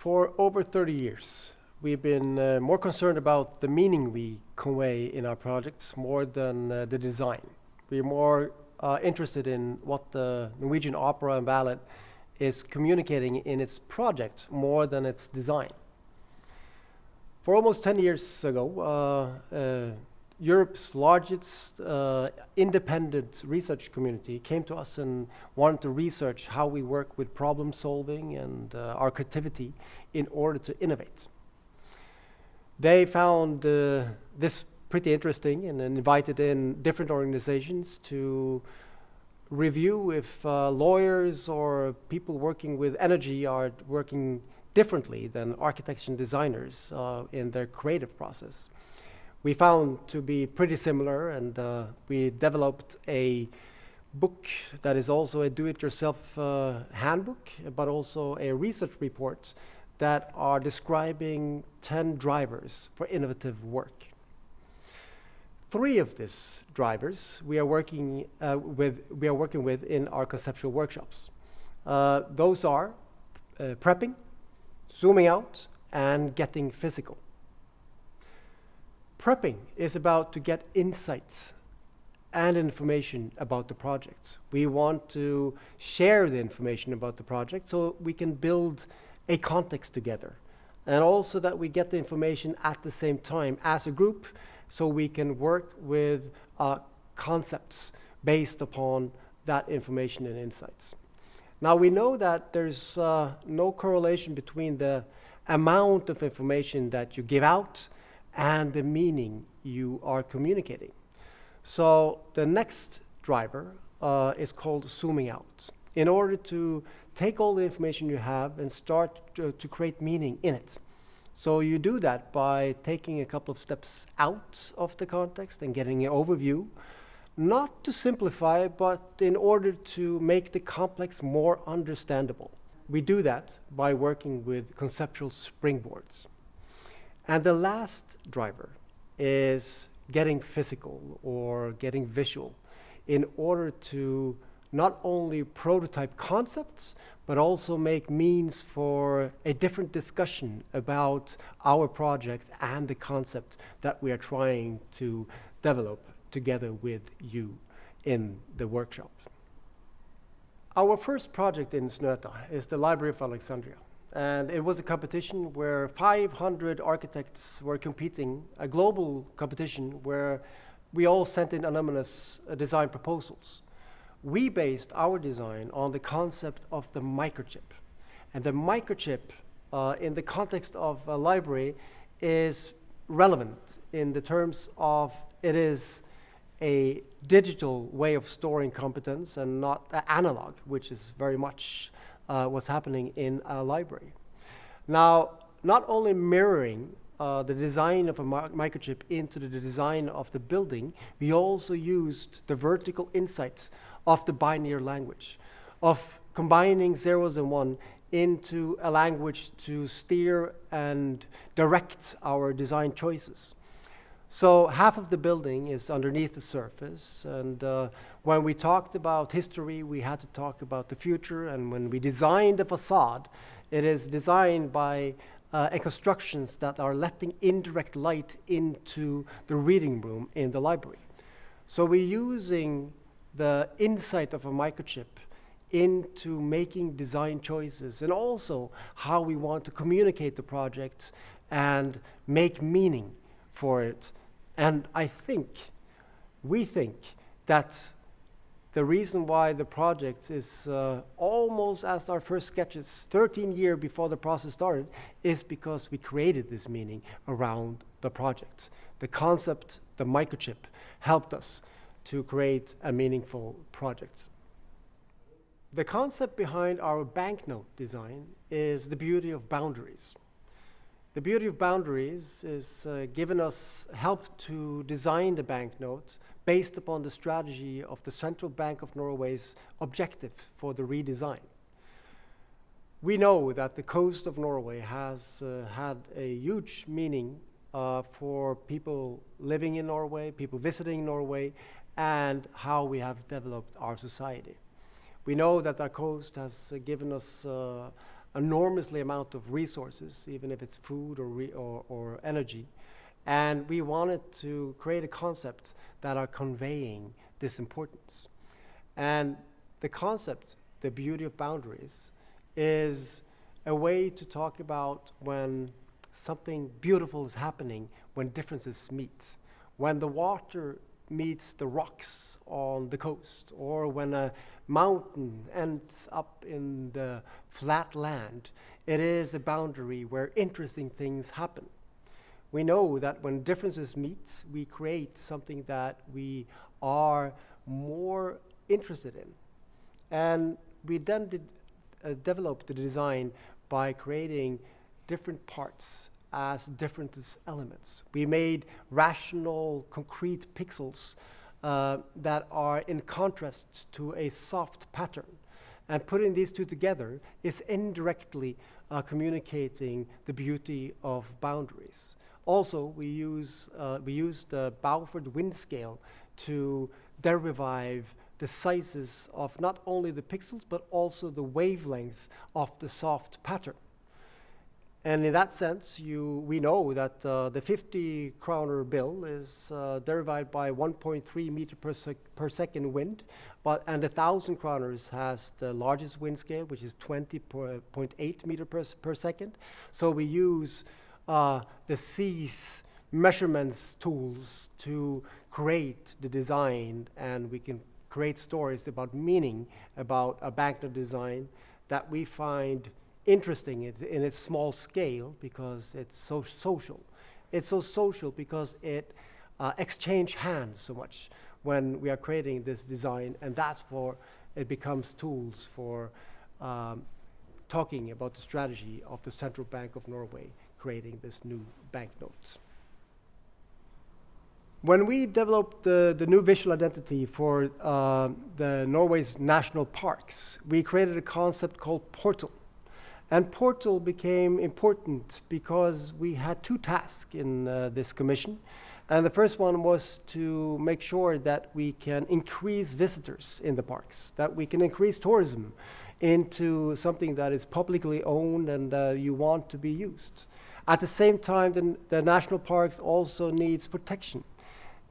For over 30 years, we've been more concerned about the meaning we convey in our projects more than the design. We're more interested in what the Norwegian Opera and Ballet is communicating in its project more than its design. For almost 10 years ago, Europe's largest independent research community came to us and wanted to research how we work with problem solving and our creativity in order to innovate. They found this pretty interesting and invited in different organizations to review if lawyers or people working with energy are working differently than architects and designers in their creative process. We found to be pretty similar, and we developed a book that is also a do-it-yourself handbook, but also a research report that are describing 10 drivers for innovative work. 3 of these drivers we are working with in our conceptual workshops. Those are prepping, zooming out, and getting physical. Prepping is about to get insights and information about the projects. We want to share the information about the project so we can build a context together, and also that we get the information at the same time as a group so we can work with concepts based upon that information and insights. Now we know that there's no correlation between the amount of information that you give out and the meaning you are communicating. So the next driver is called zooming out. In order to take all the information you have and start to create meaning in it. So you do that by taking a couple of steps out of the context and getting an overview, not to simplify, but in order to make the complex more understandable. We do that by working with conceptual springboards. And the last driver is getting physical or getting visual in order to not only prototype concepts, but also make means for a different discussion about our project and the concept that we are trying to develop together with you in the workshop. Our first project in Snøhetta is the Library of Alexandria. And it was a competition where 500 architects were competing, a global competition where we all sent in anonymous design proposals. We based our design on the concept of the microchip. And the microchip, in the context of a library, is relevant in the terms of it is a digital way of storing competence and not analog, which is very much what's happening in a library. Now, not only mirroring the design of a microchip into the design of the building, we also used the vertical insights of the binary language, of combining zeros and one into a language to steer and direct our design choices. So half of the building is underneath the surface, and when we talked about history, we had to talk about the future, and when we designed the facade, it is designed by constructions that are letting indirect light into the reading room in the library. So we're using the insight of a microchip into making design choices, and also how we want to communicate the project and make meaning for it. And we think that the reason why the project is almost as our first sketches, 13 years before the process started, is because we created this meaning around the project. The concept, the microchip, helped us to create a meaningful project. The concept behind our banknote design is the beauty of boundaries. The beauty of boundaries is given us help to design the banknote based upon the strategy of the Central Bank of Norway's objective for the redesign. We know that the coast of Norway has had a huge meaning for people living in Norway, people visiting Norway, and how we have developed our society. We know that our coast has given us enormously amount of resources, even if it's food or energy. And we wanted to create a concept that are conveying this importance. And the concept, the beauty of boundaries, is a way to talk about when something beautiful is happening, when differences meet. When the water meets the rocks on the coast, or when a mountain ends up in the flat land, it is a boundary where interesting things happen. We know that when differences meet, we create something that we are more interested in. And we then developed the design by creating different parts as different elements. We made rational, concrete pixels that are in contrast to a soft pattern. And putting these two together is indirectly communicating the beauty of boundaries. Also, we used the Beaufort wind scale to derive the sizes of not only the pixels, but also the wavelength of the soft pattern. And in that sense, we know that the 50 kroner bill is derived by 1.3 meter per second wind, and the 1,000 kroners has the largest wind scale, which is 20.8 meter per second. So we use the C's measurements tools to create the design, and we can create stories about meaning about a banknote design that we find interesting in its small scale because it's so social. It's so social because it exchanges hands so much when we are creating this design, and that's where it becomes tools for talking about the strategy of the Central Bank of Norway creating this new banknote. When we developed the new visual identity for the Norway's national parks, we created a concept called portal. And portal became important because we had two tasks in this commission. And the first one was to make sure that we can increase visitors in the parks, that we can increase tourism into something that is publicly owned and you want to be used. At the same time, the national parks also needs protection.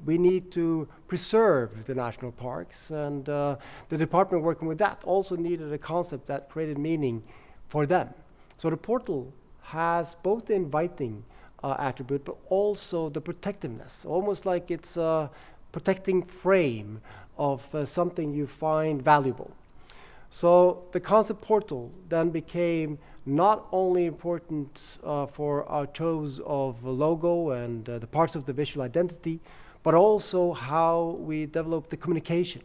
We need to preserve the national parks, and the department working with that also needed a concept that created meaning for them. So the portal has both the inviting attribute, but also the protectiveness, almost like it's a protecting frame of something you find valuable. So the concept portal then became not only important for our choice of logo and the parts of the visual identity, but also how we developed the communication.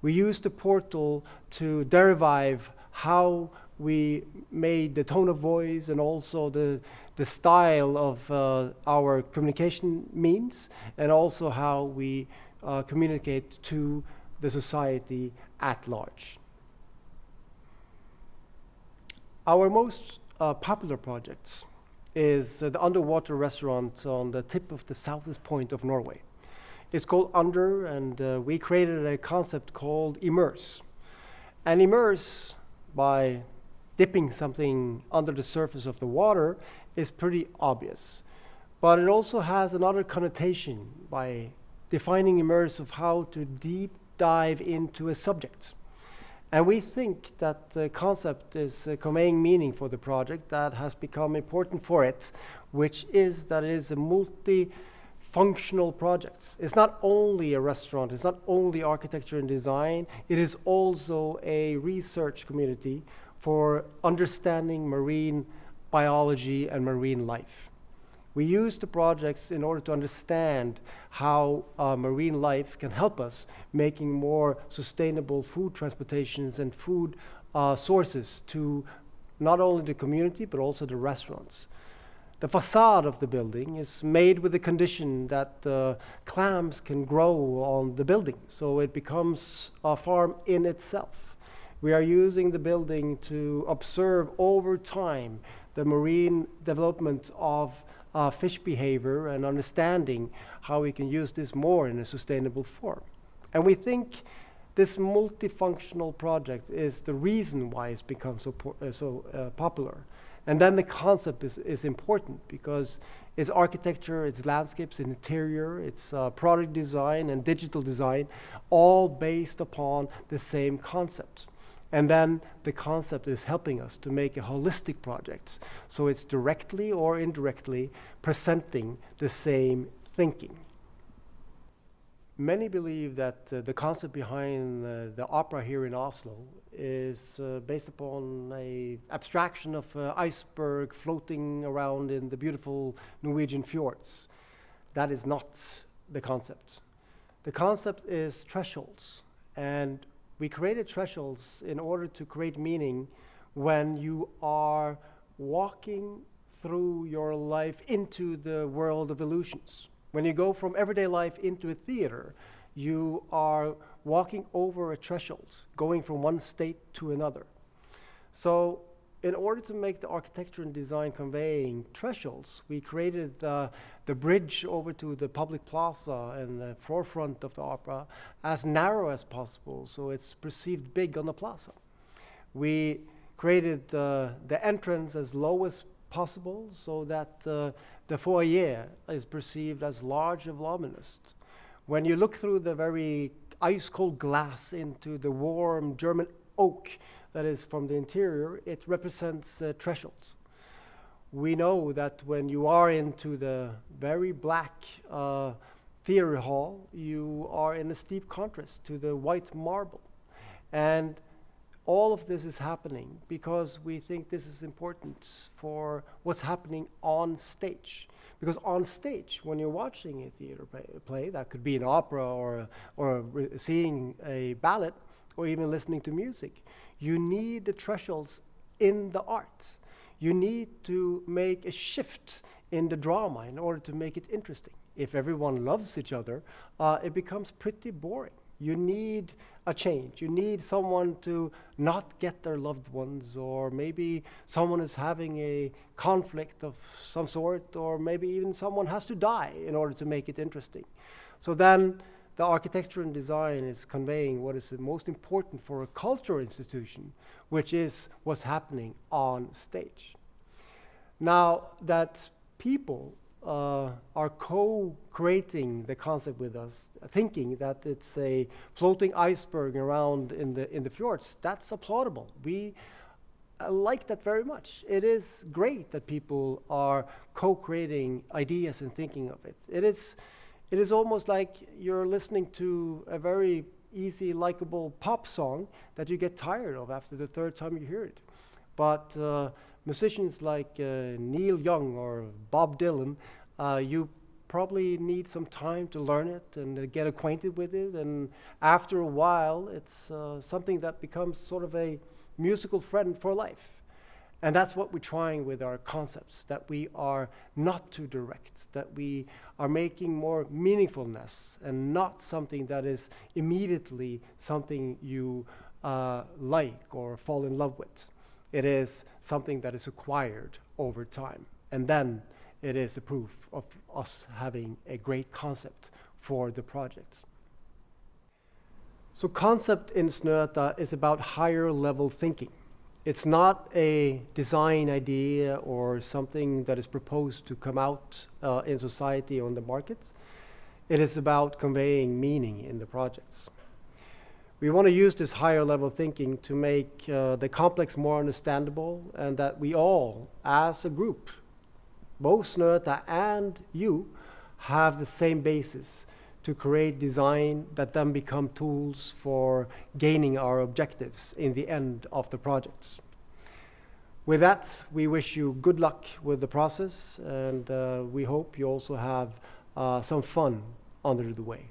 We used the portal to derive how we made the tone of voice and also the style of our communication means, and also how we communicate to the society at large. Our most popular project is the underwater restaurant on the tip of the southeast point of Norway. It's called Under, and we created a concept called Immerse. And immerse, by dipping something under the surface of the water, is pretty obvious. But it also has another connotation by defining immerse of how to deep dive into a subject. And we think that the concept is conveying meaning for the project that has become important for it, which is that it is a multi-functional project. It's not only a restaurant, it's not only architecture and design, it is also a research community for understanding marine biology and marine life. We use the projects in order to understand how marine life can help us making more sustainable food transportations and food sources to not only the community but also the restaurants. The facade of the building is made with the condition that clams can grow on the building, so it becomes a farm in itself. We are using the building to observe over time the marine development of fish behavior and understanding how we can use this more in a sustainable form. And we think this multifunctional project is the reason why it's become so popular. And then the concept is important because it's architecture, it's landscapes, it's interior, it's product design and digital design, all based upon the same concept. And then the concept is helping us to make a holistic project. So it's directly or indirectly presenting the same thinking. Many believe that the concept behind the opera here in Oslo is based upon an abstraction of an iceberg floating around in the beautiful Norwegian fjords. That is not the concept. The concept is thresholds, and we created thresholds in order to create meaning when you are walking through your life into the world of illusions. When you go from everyday life into a theater, you are walking over a threshold, going from one state to another. So in order to make the architecture and design conveying thresholds, we created the bridge over to the public plaza and the forefront of the opera as narrow as possible, so it's perceived big on the plaza. We created the entrance as low as possible so that the foyer is perceived as large and voluminous. When you look through the very ice-cold glass into the warm German oak that is from the interior, it represents thresholds. We know that when you are into the very black theater hall, you are in a steep contrast to the white marble. And all of this is happening because we think this is important for what's happening on stage. Because on stage, when you're watching a theater play, that could be an opera or seeing a ballet, or even listening to music, you need the thresholds in the art. You need to make a shift in the drama in order to make it interesting. If everyone loves each other, it becomes pretty boring. You need a change. You need someone to not get their loved ones, or maybe someone is having a conflict of some sort, or maybe even someone has to die in order to make it interesting. So then the architecture and design is conveying what is the most important for a cultural institution, which is what's happening on stage. Now that people are co-creating the concept with us, thinking that it's a floating iceberg around in the fjords, that's applaudable. We like that very much. It is great that people are co-creating ideas and thinking of it. It is almost like you're listening to a very easy, likable pop song that you get tired of after the third time you hear it. But musicians like Neil Young or Bob Dylan, you probably need some time to learn it and get acquainted with it. And after a while, it's something that becomes sort of a musical friend for life. And that's what we're trying with our concepts, that we are not too direct, that we are making more meaningfulness and not something that is immediately something you like or fall in love with. It is something that is acquired over time. And then it is a proof of us having a great concept for the project. So concept in Snøhetta is about higher level thinking. It's not a design idea or something that is proposed to come out in society or on the market. It is about conveying meaning in the projects. We want to use this higher level thinking to make the complex more understandable, and that we all, as a group, both Snøhetta and you, have the same basis to create design that then become tools for gaining our objectives in the end of the projects. With that, we wish you good luck with the process, and we hope you also have some fun under the way.